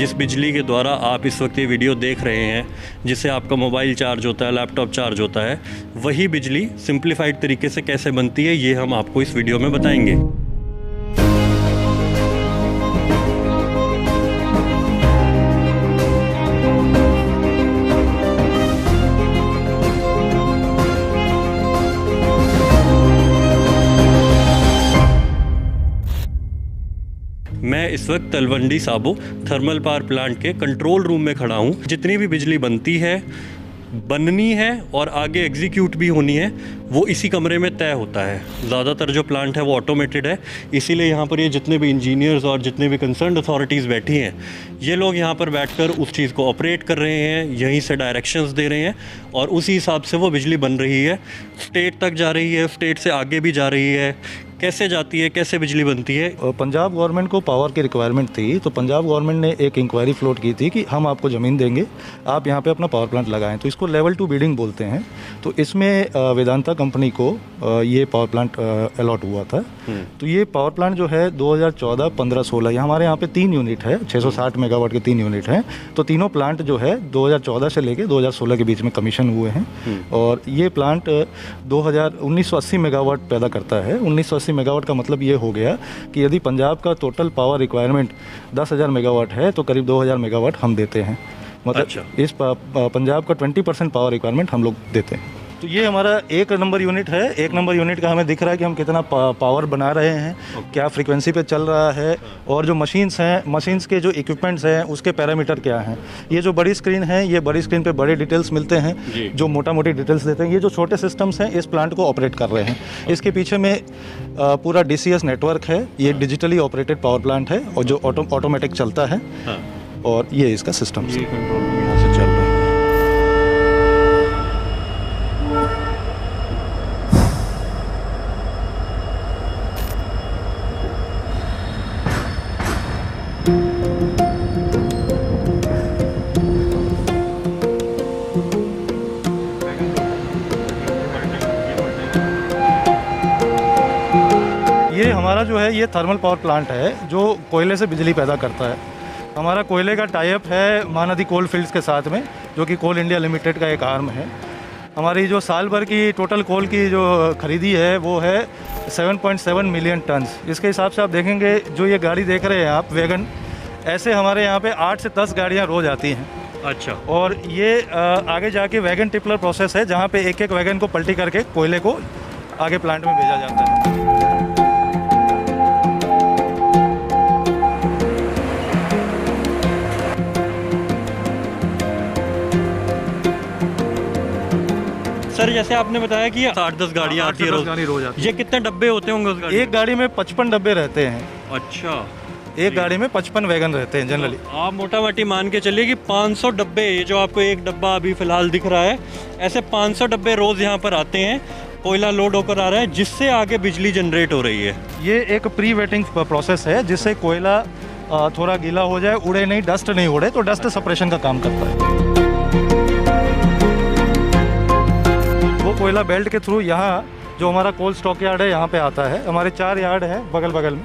जिस बिजली के द्वारा आप इस वक्त ये वीडियो देख रहे हैं, जिससे आपका मोबाइल चार्ज होता है, लैपटॉप चार्ज होता है, वही बिजली सिंप्लीफाइड तरीके से कैसे बनती है ये हम आपको इस वीडियो में बताएंगे। मैं इस वक्त Talwandi Sabo thermal power plant के कंट्रोल रूम में खड़ा हूँ। जितनी भी बिजली बनती है, बननी है और आगे एग्जीक्यूट भी होनी है, वो इसी कमरे में तय होता है। ज़्यादातर जो प्लांट है वो ऑटोमेटेड है, इसीलिए यहाँ पर ये जितने भी इंजीनियर्स और जितने भी कंसर्न्ड अथॉरिटीज़ बैठी हैं, ये लोग यहाँ पर बैठकर उस चीज़ को ऑपरेट कर रहे हैं, यहीं से डायरेक्शंस दे रहे हैं और उसी हिसाब से वो बिजली बन रही है। स्टेट तक जा रही है, स्टेट से आगे भी जा रही है। कैसे जाती है, कैसे बिजली बनती है? पंजाब गवर्नमेंट को पावर की रिक्वायरमेंट थी, तो पंजाब गवर्नमेंट ने एक इंक्वायरी फ्लोट की थी कि हम आपको ज़मीन देंगे, आप यहाँ पे अपना पावर प्लांट लगाएं। तो इसको लेवल 2 बिडिंग बोलते हैं। तो इसमें वेदांता कंपनी को ये पावर प्लांट अलॉट हुआ था। तो ये पावर प्लांट जो है 2014, 15, 16 हमारे यहाँ पे 3 यूनिट है, 660 मेगावाट के 3 यूनिट हैं। तो तीनों प्लांट जो है 2014 से लेकर 2016 के बीच में कमीशन हुए हैं। और ये प्लांट 1980 मेगावाट पैदा करता है। 1980 मेगावाट का मतलब ये हो गया कि यदि पंजाब का टोटल पावर रिक्वायरमेंट 10,000 मेगावाट है तो करीब 2,000 मेगावाट हम देते हैं। मतलब इस पंजाब का 20% पावर रिक्वायरमेंट हम लोग देते हैं। तो ये हमारा 1 नंबर यूनिट है। 1 नंबर यूनिट का हमें दिख रहा है कि हम कितना पावर बना रहे हैं, क्या फ्रीक्वेंसी पे चल रहा है, और जो मशीन्स हैं, मशीन्स के जो इक्विपमेंट्स हैं उसके पैरामीटर क्या हैं। ये जो बड़ी स्क्रीन है, ये बड़ी स्क्रीन पे बड़े डिटेल्स मिलते हैं जो मोटा मोटी डिटेल्स देते हैं। ये जो छोटे सिस्टम्स हैं इस प्लांट को ऑपरेट कर रहे हैं। इसके पीछे में पूरा DCS नेटवर्क है। ये डिजिटली ऑपरेटेड पावर प्लांट है और जो ऑटोमेटिक चलता है। और ये इसका सिस्टम से यहाँ से चल रहा है। ये हमारा जो है ये थर्मल पावर प्लांट है जो कोयले से बिजली पैदा करता है। हमारा कोयले का टाई अप है महानदी कोल फील्ड्स के साथ में, जो कि कोल इंडिया लिमिटेड का एक आर्म है। हमारी जो साल भर की टोटल कोल की जो खरीदी है वो है 7.7 मिलियन टन्स। इसके हिसाब से आप देखेंगे, जो ये गाड़ी देख रहे हैं आप, वैगन, ऐसे हमारे यहाँ पे 8 से 10 गाड़ियाँ रोज़ आती हैं। अच्छा। और ये आगे जाके वैगन टिपलर प्रोसेस है, जहाँ पे एक एक वैगन को पलटी करके कोयले को आगे प्लांट में भेजा जाता है। सर, जैसे आपने बताया कि 8-10 गाड़ियाँ आती है रोज। ये कितने डब्बे होते होंगे उस गाड़ी? एक गाड़ी में 55 डब्बे रहते हैं। अच्छा। एक गाड़ी में 55 वैगन रहते हैं जनरली। आप मोटा मोटी मान के चलिए कि 500 डब्बे, ये जो आपको एक डब्बा अभी फिलहाल दिख रहा है, ऐसे 500 डब्बे रोज यहाँ पर आते हैं, कोयला लोड होकर आ रहा है, जिससे आगे बिजली जनरेट हो रही है। ये एक प्री वेटिंग प्रोसेस है, जिससे कोयला थोड़ा गीला हो जाए, उड़े नहीं, डस्ट नहीं उड़े, तो डस्ट सेपरेशन का काम करता है। वो कोयला बेल्ट के थ्रू यहाँ जो हमारा कोल स्टॉक यार्ड है यहाँ पे आता है। हमारे 4 यार्ड हैं बगल बगल में।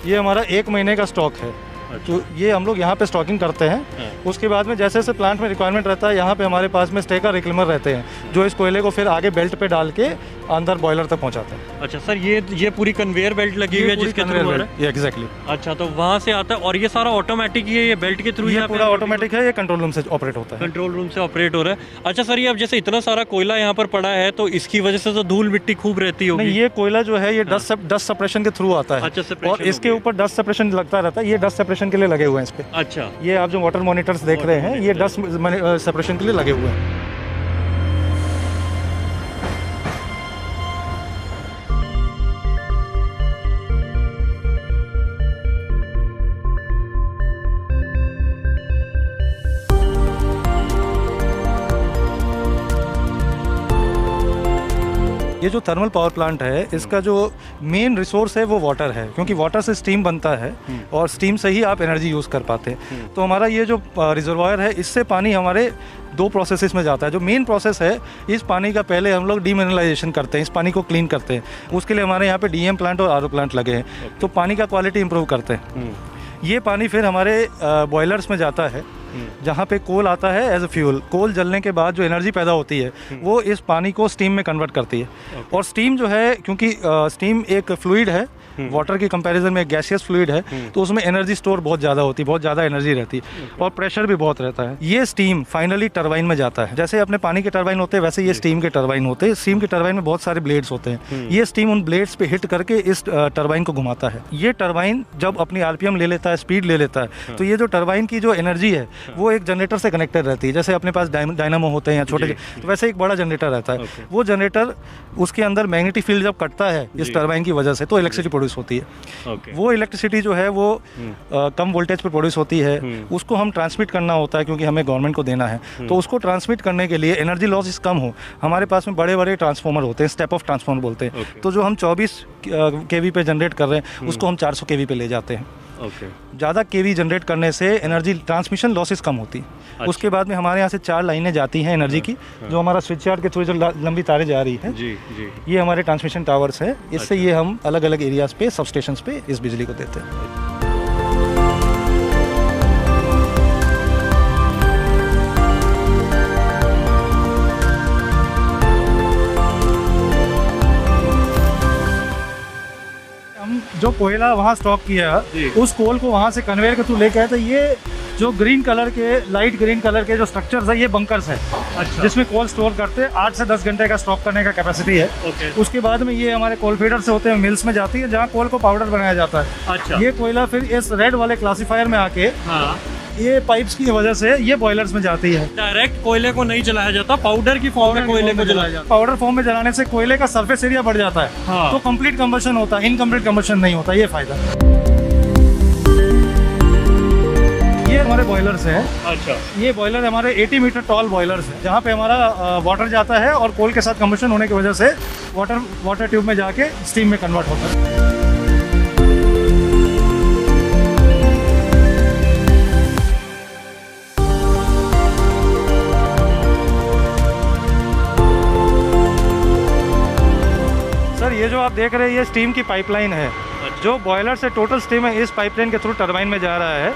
ये हमारा 1 महीने का स्टॉक है। तो ये हम लोग यहाँ पे स्टॉकिंग करते हैं। उसके बाद में जैसे जैसे प्लांट में रिक्वायरमेंट रहता है, यहाँ पे हमारे पास में स्टेकर रिक्लेमर रहते हैं, जो इस कोयले को फिर आगे बेल्ट पे डाल के अंदर बॉयलर तक पहुँचाते हैं। अच्छा सर, ये पूरी कन्वेयर बेल्ट लगी हुई है जिसके थ्रू हो रहा है? एग्जैक्टली। अच्छा, तो वहाँ से आता है और ये सारा ऑटोमेटिक ही है, ये बेल्ट के थ्रू? ये पूरा ऑटोमेटिक है, ये कंट्रोल रूम से ऑपरेट होता है। कंट्रोल रूम से ऑपरेट हो रहा है। अच्छा सर, ये अब जैसे इतना सारा कोयला यहाँ पर पड़ा है, तो इसकी वजह से तो धूल मिट्टी खूब रहती होगी? नहीं, ये कोयला जो है ये डस्ट सेपरेशन के थ्रू आता है। अच्छा, और इसके ऊपर डस्ट सेपरेशन लगता रहता है। ये डस्ट सेपरेशन के लिए लगे हुए हैं इस पे। अच्छा। ये आप जो वाटर मॉनिटर्स देख रहे हैं, ये डस्ट सेपरेशन के लिए लगे हुए हैं। ये जो थर्मल पावर प्लांट है, इसका जो मेन रिसोर्स है वो वाटर है, क्योंकि वाटर से स्टीम बनता है और स्टीम से ही आप एनर्जी यूज़ कर पाते हैं। तो हमारा ये जो रिजर्वायर है, इससे पानी हमारे 2 प्रोसेसेस में जाता है। जो मेन प्रोसेस है, इस पानी का पहले हम लोग डीमिनरलाइजेशन करते हैं, इस पानी को क्लीन करते हैं। उसके लिए हमारे यहाँ पे DM प्लांट और RO प्लांट लगे हैं, तो पानी का क्वालिटी इंप्रूव करते हैं। ये पानी फिर हमारे बॉयलर्स में जाता है, जहाँ पे कोल आता है एज अ फ्यूल। कोल जलने के बाद जो एनर्जी पैदा होती है वो इस पानी को स्टीम में कन्वर्ट करती है। और स्टीम जो है, क्योंकि स्टीम एक फ्लूइड है, वाटर की कंपैरिजन में गैसियस फ्लूइड है, तो उसमें एनर्जी स्टोर बहुत ज़्यादा होती है, बहुत ज़्यादा एनर्जी रहती है और प्रेशर भी बहुत रहता है। ये स्टीम फाइनली टरबाइन में जाता है। जैसे अपने पानी के टरबाइन होते हैं वैसे ये स्टीम के टरबाइन होते हैं। स्टीम के टरबाइन में बहुत सारे ब्लेड्स होते हैं। ये स्टीम उन ब्लेड्स पे हिट करके इस टरबाइन को घुमाता है। ये टरबाइन जब अपनी आरपीएम ले लेता है, स्पीड ले लेता है, तो ये जो टरबाइन की जो एनर्जी है वो एक जनरेटर से कनेक्टेड रहती है। जैसे अपने पास डायनामो होते हैं या छोटे, तो वैसे एक बड़ा जनरेटर रहता है। वो जनरेटर, उसके अंदर मैग्नेटिक फील्ड जब कटता है इस टरबाइन की वजह से, तो इलेक्ट्रिसिटी प्रोड्यूस होती है। वो इलेक्ट्रिसिटी जो है वो कम वोल्टेज पर प्रोड्यूस होती है। उसको हम ट्रांसमिट करना होता है क्योंकि हमें गवर्नमेंट को देना है। तो उसको ट्रांसमिट करने के लिए एनर्जी लॉस कम हो, हमारे पास में बड़े बड़े ट्रांसफार्मर होते हैं, स्टेप ऑफ ट्रांसफार्मर बोलते हैं। तो जो हम 24 केवी पे जनरेट कर रहे हैं उसको हम 400 केवी पे ले जाते हैं। ज़्यादा केवी जनरेट करने से एनर्जी ट्रांसमिशन लॉसेस कम होती। अच्छा। उसके बाद में हमारे यहाँ से 4 लाइनें जाती हैं एनर्जी की, जो हमारा स्विच यार्ड के थ्रू जो लंबी तारें जा रही है, ये हमारे ट्रांसमिशन टावर्स है। इससे ये हम अलग अलग एरियाज पे, सब स्टेशंस पे इस बिजली को देते हैं। जो कोयला वहाँ स्टॉक किया, उस कोल को वहाँ से कन्वेयर के थ्रू लेके आए। तो ये जो ग्रीन कलर के, लाइट ग्रीन कलर के जो स्ट्रक्चर्स है, ये बंकर्स है। अच्छा। जिसमें कोल स्टोर करते हैं। 8 से 10 घंटे का स्टॉक करने का कैपेसिटी है। उसके बाद में ये हमारे कोल फीडर से होते हैं, मिल्स में जाती है जहाँ कोल को पाउडर बनाया जाता है। अच्छा। ये कोयला फिर इस रेड वाले क्लासीफायर में आके, ये पाइप्स की वजह से ये बॉयलर्स में जाती है। डायरेक्ट कोयले को नहीं जलाया जाता, पाउडर की फॉर्म में कोयले को जलाया जाता है। पाउडर फॉर्म में जलाने से कोयले का सरफेस एरिया बढ़ जाता है। हाँ। तो कंप्लीट कंबशन होता है, इनकम्प्लीट कंबशन नहीं होता। ये फायदा। ये हमारे बॉयलर्स हैं। अच्छा। ये बॉयलर हमारे 80 मीटर टॉल बॉयलर्स हैं, जहाँ पे हमारा वाटर जाता है और कोल के साथ कंबशन होने की वजह से वाटर ट्यूब में जाके स्टीम में कन्वर्ट होता है। सर, ये जो आप देख रहे हैं ये स्टीम की पाइपलाइन है। जो बॉयलर से टोटल स्टीम है इस पाइपलाइन के थ्रू टरबाइन में जा रहा है।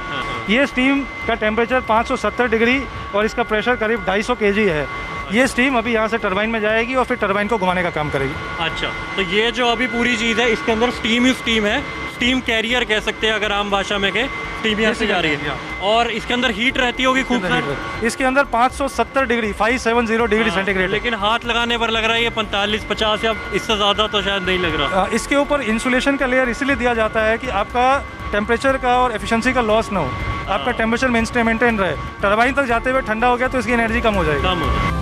ये स्टीम का टेम्परेचर 570 डिग्री और इसका प्रेशर करीब 250 kg है। ये स्टीम अभी यहाँ से टरबाइन में जाएगी और फिर टरबाइन को घुमाने का काम करेगी। अच्छा, तो ये जो अभी पूरी चीज़ है इसके अंदर स्टीम ही स्टीम है। स्टीम कैरियर कह सकते हैं अगर आम भाषा में कहें। स्टीम यहाँ से जा रही है और इसके अंदर हीट रहती होगी खूब सारी। इसके अंदर 570 डिग्री 570 डिग्री सेंटीग्रेड। लेकिन हाथ लगाने पर लग रहा है ये 45-50 या इससे ज़्यादा तो शायद नहीं लग रहा। इसके ऊपर इंसुलेशन का लेयर इसलिए दिया जाता है कि आपका टेम्परेचर का और एफिशिएंसी का लॉस ना हो, आपका टेम्परेचर मेंटेन रहे। टरबाइन तक जाते हुए ठंडा हो गया तो इसकी एनर्जी कम हो जाएगी।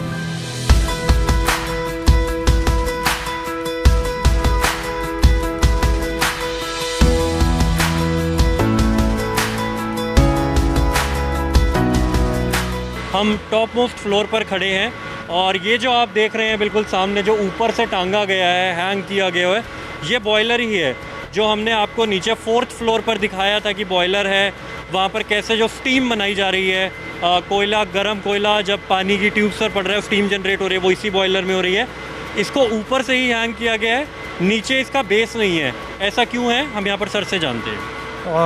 हम टॉप मोस्ट फ्लोर पर खड़े हैं और ये जो आप देख रहे हैं बिल्कुल सामने जो ऊपर से टांगा गया है, हैंग किया गया है, ये बॉयलर ही है जो हमने आपको नीचे 4th फ्लोर पर दिखाया था कि बॉयलर है। वहाँ पर कैसे जो स्टीम बनाई जा रही है, कोयला, गर्म कोयला जब पानी की ट्यूब्स पर पड़ रहा है, स्टीम जनरेट हो रही है, वो इसी बॉयलर में हो रही है। इसको ऊपर से ही हैंग किया गया है, नीचे इसका बेस नहीं है। ऐसा क्यों है, हम यहाँ पर सर से जानते हैं।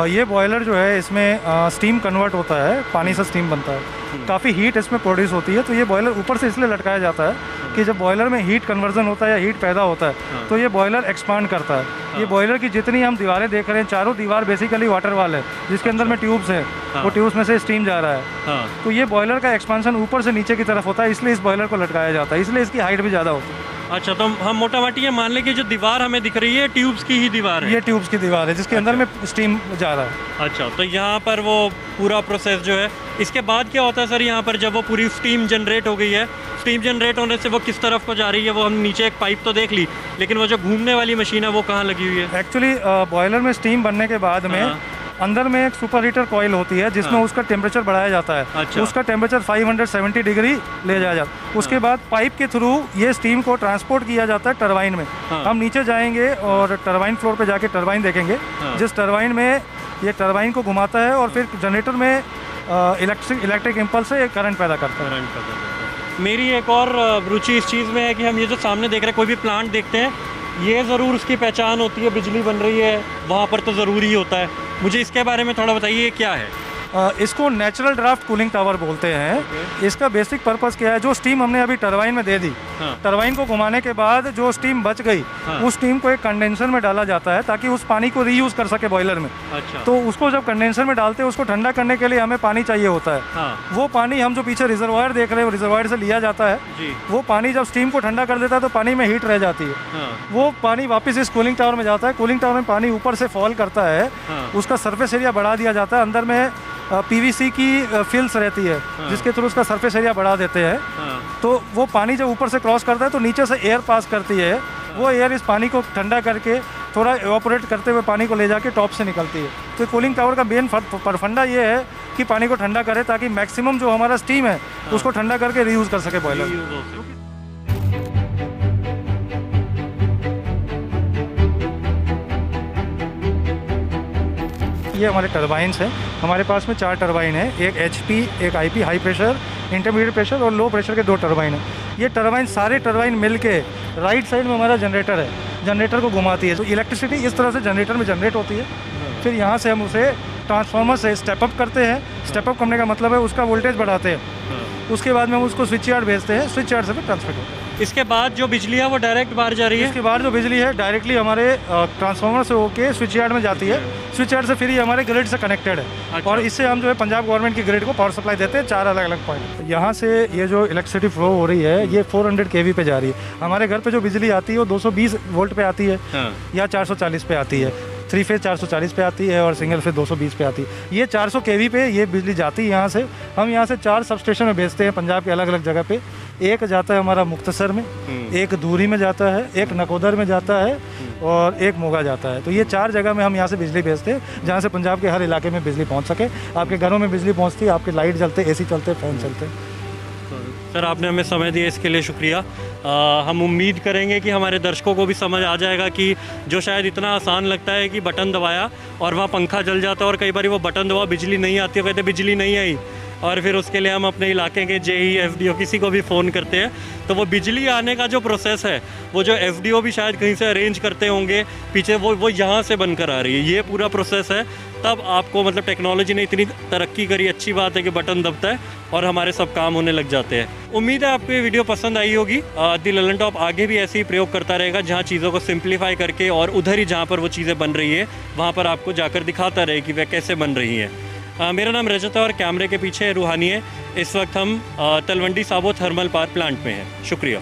ये बॉयलर जो है इसमें स्टीम कन्वर्ट होता है, पानी से स्टीम बनता है, काफ़ी हीट इसमें प्रोड्यूस होती है। तो ये बॉयलर ऊपर से इसलिए लटकाया जाता है कि जब बॉयलर में हीट कन्वर्जन होता है या हीट पैदा होता है तो ये बॉयलर एक्सपांड करता है। ये बॉयलर की जितनी हम दीवारें देख रहे हैं, चारों दीवार बेसिकली वाटर वाल है जिसके अंदर में ट्यूब्स हैं। वो ट्यूब्स में से स्टीम जा रहा है। तो ये बॉयलर का एक्सपांशन ऊपर से नीचे की तरफ होता है, इसलिए इस बॉयलर को लटकाया जाता है, इसलिए इसकी हाइट भी ज़्यादा होती है। अच्छा, तो हम मोटा मोटी ये मान लें कि जो दीवार हमें दिख रही है ट्यूब्स की ही दीवार है। ये ट्यूब्स की दीवार है जिसके अंदर में स्टीम जा रहा है। अच्छा, तो यहाँ पर वो पूरा प्रोसेस जो है, इसके बाद क्या होता है सर यहाँ पर जब वो पूरी स्टीम जनरेट हो गई है, स्टीम जनरेट होने से वो किस तरफ को जा रही है? वो हम नीचे एक पाइप तो देख ली, लेकिन वो जो घूमने वाली मशीन है वो कहाँ लगी हुई है? एक्चुअली बॉयलर में स्टीम बनने के बाद में अंदर में एक सुपर हीटर कॉइल होती है जिसमें उसका टेम्परेचर बढ़ाया जाता है। अच्छा। उसका टेम्परेचर 570 डिग्री ले जाया जाता है। उसके बाद पाइप के थ्रू ये स्टीम को ट्रांसपोर्ट किया जाता है टरबाइन में। हम नीचे जाएंगे और टरबाइन फ्लोर पे जाके टरबाइन देखेंगे, जिस टरबाइन में ये टरबाइन को घुमाता है और फिर जनरेटर में इलेक्ट्रिक इम्पल्स से करंट पैदा करता है। मेरी एक और रुचि इस चीज़ में है कि हम ये जो सामने देख रहे हैं, कोई भी प्लांट देखते हैं, ये ज़रूर उसकी पहचान होती है, बिजली बन रही है वहाँ पर तो ज़रूरी होता है, मुझे इसके बारे में थोड़ा बताइए, ये क्या है? इसको नेचुरल ड्राफ्ट कूलिंग टावर बोलते हैं। इसका बेसिक पर्पस क्या है, जो स्टीम हमने अभी टरबाइन में दे दी, टरबाइन को घुमाने के बाद जो स्टीम बच गई, उस स्टीम को एक कंडेंसर में डाला जाता है ताकि उस पानी को रीयूज कर सके बॉयलर में। अच्छा। तो उसको जब कंडेंसर में डालते हैं, उसको ठंडा करने के लिए हमें पानी चाहिए होता है। वो पानी हम जो पीछे रिजर्वायर देख रहे हैं, रिजर्वायर से लिया जाता है। वो पानी जब स्टीम को ठंडा कर देता है तो पानी में हीट रह जाती है। वो पानी वापस इस कूलिंग टावर में जाता है। कूलिंग टावर में पानी ऊपर से फॉल करता है, उसका सरफेस एरिया बढ़ा दिया जाता है। अंदर में पीवीसी की फिल्स रहती है, जिसके थ्रू उसका सरफेस एरिया बढ़ा देते हैं। तो वो पानी जब ऊपर से क्रॉस करता है तो नीचे से एयर पास करती है। वो एयर इस पानी को ठंडा करके थोड़ा एवापोरेट करते हुए पानी को ले जाके टॉप से निकलती है। तो कूलिंग टावर का मेन फंडा ये है कि पानी को ठंडा करे ताकि मैक्सिमम जो हमारा स्टीम है उसको ठंडा करके रीयूज कर सके बॉयलर। ये हमारे टरबाइन्स हैं। हमारे पास में 4 टरबाइन है, एक HP, एक IP high pressure, intermediate pressure और लो प्रेशर के 2 टरबाइन है। ये टरबाइन सारे टरबाइन मिल के राइट साइड में हमारा जनरेटर है, जनरेटर को घुमाती है। तो इलेक्ट्रिसिटी इस तरह से जनरेटर में जनरेट होती है। फिर यहाँ से हम उसे ट्रांसफार्मर से स्टेप अप करते हैं। स्टेप अप करने का मतलब है उसका वोल्टेज बढ़ाते हैं। उसके बाद में हम उसको स्विच यार्ड भेजते हैं, स्विच यार्ड से फिर ट्रांसफर करते हैं। इसके बाद जो बिजली है वो डायरेक्ट बाहर जा रही है? इसके बाद जो बिजली है डायरेक्टली हमारे ट्रांसफार्मर से होके स्विच यार्ड में जाती है। स्विच यार्ड से फिर ये हमारे ग्रिड से कनेक्टेड है। अच्छा। और इससे हम जो है पंजाब गवर्नमेंट की ग्रिड को पावर सप्लाई देते हैं 4 अलग अलग पॉइंट। यहाँ से ये जो इलेक्ट्रिसिटी फ्लो हो रही है ये 400 kV पे जा रही है। हमारे घर पे जो बिजली आती है वो 220 वोल्ट पे आती है या 440 पे आती है। 3 फेज 440 पे आती है और सिंगल फेज 220 पे आती है। ये 400 kV पे ये बिजली जाती है। यहाँ से हम यहाँ से 4 सब स्टेशन में भेजते हैं पंजाब के अलग अलग जगह पे। एक जाता है हमारा मुक्तसर में, एक दूरी में जाता है, एक नकोदर में जाता है और एक मोगा जाता है। तो ये 4 जगह में हम यहाँ से बिजली भेजते हैं जहाँ से पंजाब के हर इलाके में बिजली पहुँच सके। आपके घरों में बिजली पहुँचती है, आपके लाइट जलते, AC चलते, फैन चलते। सर आपने हमें समय दिया इसके लिए शुक्रिया। हम उम्मीद करेंगे कि हमारे दर्शकों को भी समझ आ जाएगा कि जो शायद इतना आसान लगता है कि बटन दबाया और वहाँ पंखा जल जाता है और कई बार वो बटन दबाओ बिजली नहीं आती है, कहते बिजली नहीं आई और फिर उसके लिए हम अपने इलाके के JE FDO किसी को भी फ़ोन करते हैं। तो वो बिजली आने का जो प्रोसेस है वो जो FDO भी शायद कहीं से अरेंज करते होंगे पीछे, वो यहाँ से बनकर आ रही है। ये पूरा प्रोसेस है, तब आपको मतलब टेक्नोलॉजी ने इतनी तरक्की करी। अच्छी बात है कि बटन दबता है और हमारे सब काम होने लग जाते हैं। उम्मीद है आपको ये वीडियो पसंद आई होगी। दी ललन टॉप आगे भी ऐसे ही प्रयोग करता रहेगा जहाँ चीज़ों को सिंप्लीफाई करके और उधर ही जहाँ पर वो चीज़ें बन रही है वहाँ पर आपको जाकर दिखाता रहे कि वह कैसे बन रही हैं। मेरा नाम रजत है और कैमरे के पीछे रूहानी है। इस वक्त हम Talwandi Sabo thermal power plant में हैं। शुक्रिया।